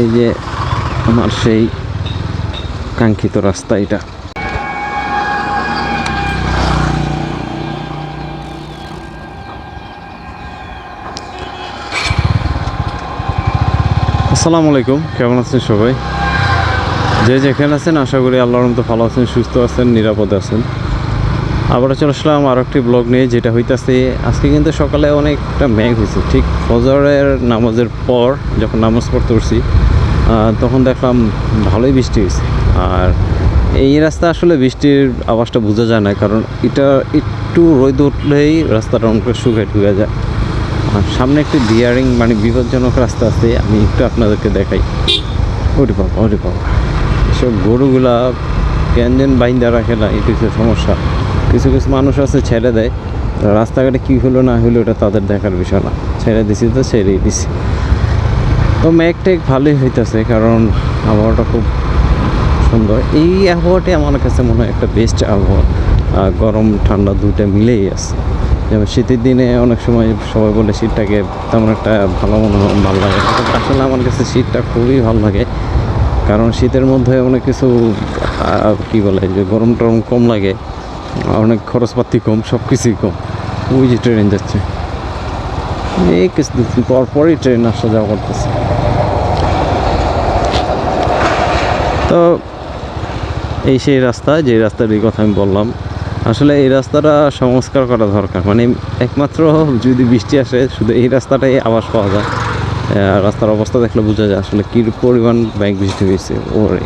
এই যে আমার সেই কাঙ্ক্ষিত রাস্তা এটা। আসসালামু আলাইকুম, কেমন আছেন সবাই? যে যেখানে আছেন আশা করি আল্লাহর মতো ভালো আছেন, সুস্থ আছেন, নিরাপদে আছেন। আবারও চলে আসলাম আরও একটি ব্লগ নিয়ে, যেটা হইতেছে আজকে কিন্তু সকালে অনেকটা মেঘ হয়েছে। ঠিক ফজরের নামাজের পর যখন নামাজ পড়তে উঠছি তখন দেখলাম ভালোই বৃষ্টি হয়েছে। আর এই রাস্তা আসলে বৃষ্টির আওয়াজটা বোঝা যায় না, কারণ এটা একটু রোদ উঠলেই রাস্তাটা অনেকটা শুকিয়ে ঢুকে যায়। আর সামনে একটি ডিয়ারিং মানে বিপজ্জনক রাস্তা আছে, আমি একটু আপনাদেরকে দেখাই। ওরে বাবা এসব গরুগুলা ক্যানজেন বাইন্দা রাখে না, এটি হচ্ছে সমস্যা। কিছু কিছু মানুষ আছে ছেড়ে দেয়, রাস্তাঘাটে কী হলো না হলো এটা তাদের দেখার বিষয় না, ছেড়ে দিছি তো ছেড়েই দিছি। তো মেঘ টেক ভালোই হইতেছে, কারণ আবহাওয়াটা খুব সুন্দর। এই আবহাওয়াটি আমার কাছে মনে হয় একটা বেস্ট আবহাওয়া। গরম ঠান্ডা দুইটা মিলেই আছে। যেমন শীতের দিনে অনেক সময় সবাই বলে শীতটাকে তেমন একটা ভালো ভালো লাগে, আসলে আমার কাছে শীতটা খুবই ভালো লাগে। কারণ শীতের মধ্যে অনেক কিছু কী বলে যে গরম টরম কম লাগে, অনেক খরচপাতি কম, সব কিছুই কম। ওই যে ট্রেন যাচ্ছে, এই কিছুদিন পরপরই ট্রেন আসা যাওয়া করতেছে। তো এই সেই রাস্তা, যে রাস্তাটির কথা আমি বললাম, আসলে এই রাস্তাটা সংস্কার করা দরকার। মানে একমাত্র যদি বৃষ্টি আসে শুধু এই রাস্তাটাই আওয়াজ পাওয়া যায়। রাস্তার অবস্থা দেখলে বোঝা যায় আসলে কী পরিমাণ ব্যাগ বৃষ্টি হয়েছে। ওরে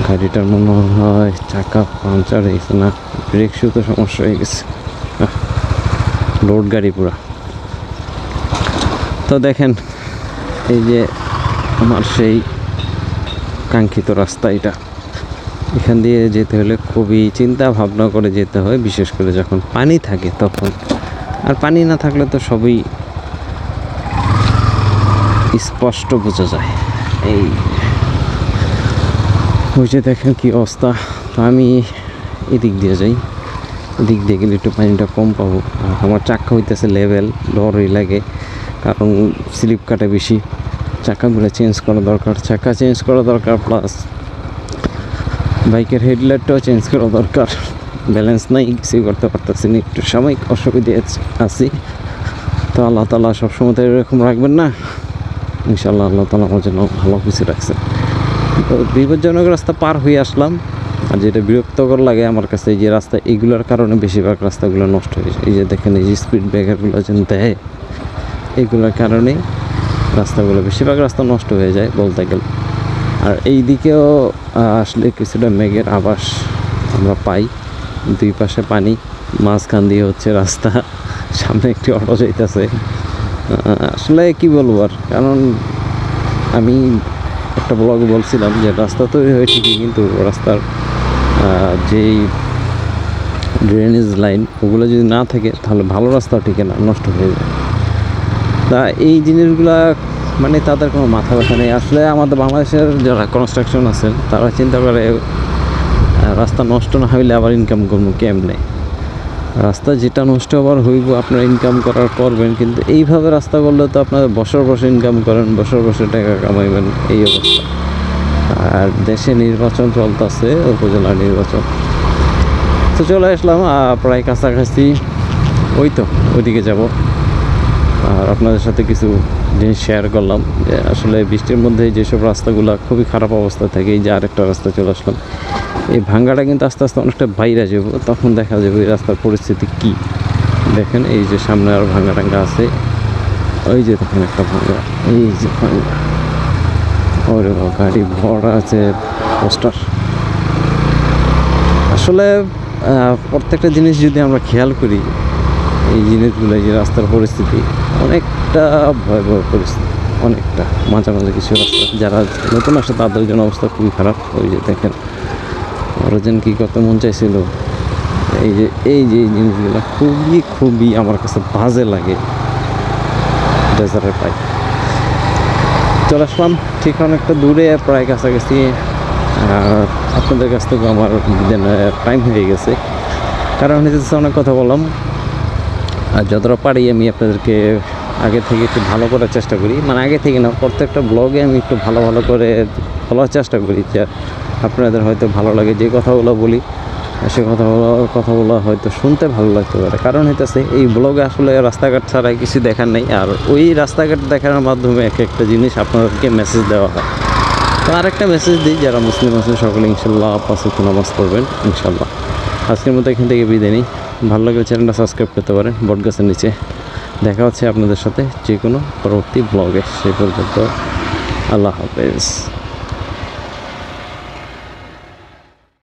গাড়িটার মনে হয় চাকা পাংচার হয়ে গেছে, না ব্রেক শুতে সমস্যা হয়ে গেছে, লোড গাড়ি পুরা। তো দেখেন এই যে আমার সেই কাঙ্ক্ষিত রাস্তা এটা। এখান দিয়ে যেতে হলে খুবই চিন্তা ভাবনা করে যেতে হয়, বিশেষ করে যখন পানি থাকে তখন। আর পানি না থাকলে তো সবই স্পষ্ট বোঝা যায়। এই ওই যে দেখেন কি অবস্থা। তো আমি এদিক দিয়ে যাই, এদিক দিয়ে গেলে একটু পানিটা কম পাবো। আর আমার চাক্কা হইতেছে লেভেল, ডরই লাগে, কারণ স্লিপ কাটে বেশি। চাকাগুলো চেঞ্জ করা দরকার, চাকা চেঞ্জ করা দরকার, প্লাস বাইকের হেডলাইটটাও চেঞ্জ করা দরকার। ব্যালেন্স নাই, কিছুই করতে পারতেছি না, একটু সাময়িক অসুবিধে আছি। তো আল্লাহ তাআলা সবসময় তো এরকম রাখবেন না, ইনশাআল্লাহ আল্লাহ তাআলা আমার জন্য ভালো কিছু রাখছেন। তো বিপজ্জনক রাস্তা পার হয়ে আসলাম। আর যেটা বিরক্তকর লাগে আমার কাছে, এই যে রাস্তা, এগুলোর কারণে বেশিরভাগ রাস্তাগুলো নষ্ট হয়ে যায়। এই যে দেখেন এই যে স্পিড ব্রেকারগুলো যেন দেয়, এগুলোর কারণেই রাস্তাগুলো, বেশিরভাগ রাস্তা নষ্ট হয়ে যায় বলতে গেলে। আর এই দিকেও আসলে কিছুটা মেঘের আভাস আমরা পাই। দুই পাশে পানি, মাঝখান দিয়ে হচ্ছে রাস্তা, সামনে একটি অটো যাইতেছে। আসলে কি বলবো আর, কারণ আমি একটা ব্লগে বলছিলাম যে রাস্তা তৈরি হয়ে ঠিকই, কিন্তু রাস্তার যেই ড্রেনেজ লাইন ওগুলো যদি না থাকে তাহলে ভালো রাস্তাও ঠিকই না, নষ্ট হয়ে যায়। তা এই জিনিসগুলা মানে তাদের কোনো মাথা ব্যথা নেই। আসলে আমাদের বাংলাদেশের যারা কনস্ট্রাকশন আছেন তারা চিন্তা করে রাস্তা নষ্ট না হইলে আবার ইনকাম করবো কেমনে। রাস্তা যেটা নষ্ট আবার হইব, আপনারা ইনকাম করার করবেন, কিন্তু এইভাবে রাস্তা করলে তো আপনারা বছর বছর ইনকাম করেন, বছর বছর টাকা কামাইবেন, এই অবস্থা। আর দেশে নির্বাচন চলতেছে, উপজেলা নির্বাচন। তো চলে আসলাম প্রায় কাছাকাছি, ওই তো ওইদিকে যাব। আর আপনাদের সাথে কিছু জিনিস শেয়ার করলাম যে আসলে বৃষ্টির মধ্যে যেসব রাস্তাগুলো খুবই খারাপ অবস্থা থাকে। এই যে আরেকটা রাস্তা চলে আসলাম, এই ভাঙ্গাটা কিন্তু আস্তে আস্তে অনেকটা বাইরে যাব, তখন দেখা যাবে এই রাস্তার পরিস্থিতি কী। দেখেন এই যে সামনে আর ভাঙ্গা টাঙ্গা আছে, ওই যে দেখেন একটা ভাঙ্গা, এই যে ভাঙ্গা, ওরে গাড়ি ভরা আছে, পোস্টার। আসলে প্রত্যেকটা জিনিস যদি আমরা খেয়াল করি, এই জিনিসগুলো, এই যে রাস্তার পরিস্থিতি অনেকটা ভয়াবহ পরিস্থিতি, অনেকটা মাঝে মাঝে কিছু রাস্তা যারা নতুন আসে তাদের জন্য অবস্থা খুবই খারাপ। ওই যে দেখেন ওরা যেন কী করতে মন চাইছিল। এই জিনিসগুলো খুবই আমার কাছে বাজে লাগে ডেজার্টের পাই। চলে আসলাম ঠিক অনেকটা দূরে, প্রায় কাছাকাছি। আপনাদের কাছ থেকে আমার টাইম হয়ে গেছে, কারণ হচ্ছে অনেক কথা বললাম। আর যতটা পারি আমি আপনাদেরকে আগে থেকে একটু ভালো করার চেষ্টা করি, মানে আগে থেকে না, প্রত্যেকটা ব্লগে আমি একটু ভালো ভালো করে বলার চেষ্টা করি, যে আপনাদের হয়তো ভালো লাগে যে কথাগুলো বলি, সে কথাগুলো হয়তো শুনতে ভালো লাগতে পারে। কারণ হইতেছে এই ব্লগে আসলে রাস্তাঘাট ছাড়া কিছু দেখার নেই, আর ওই রাস্তাঘাট দেখার মাধ্যমে একটা জিনিস আপনাদেরকে মেসেজ দেওয়া হয়। তো আরেকটা মেসেজ দিই, যারা মুসলিম আছেন সকলে ইনশাল্লাহ পাঁচ ওয়াক্ত নামাজ পড়বেন ইনশাল্লাহ। আজকের মতো এখান থেকে বিদায় নিই। ভালো লাগলে চ্যানেলটা সাবস্ক্রাইব করতে পারেন বটগাছের নিচে। দেখা হচ্ছে আপনাদের সাথে যে কোনো পরবর্তী ব্লগে। সেই পর্যন্ত আল্লাহ হাফেজ।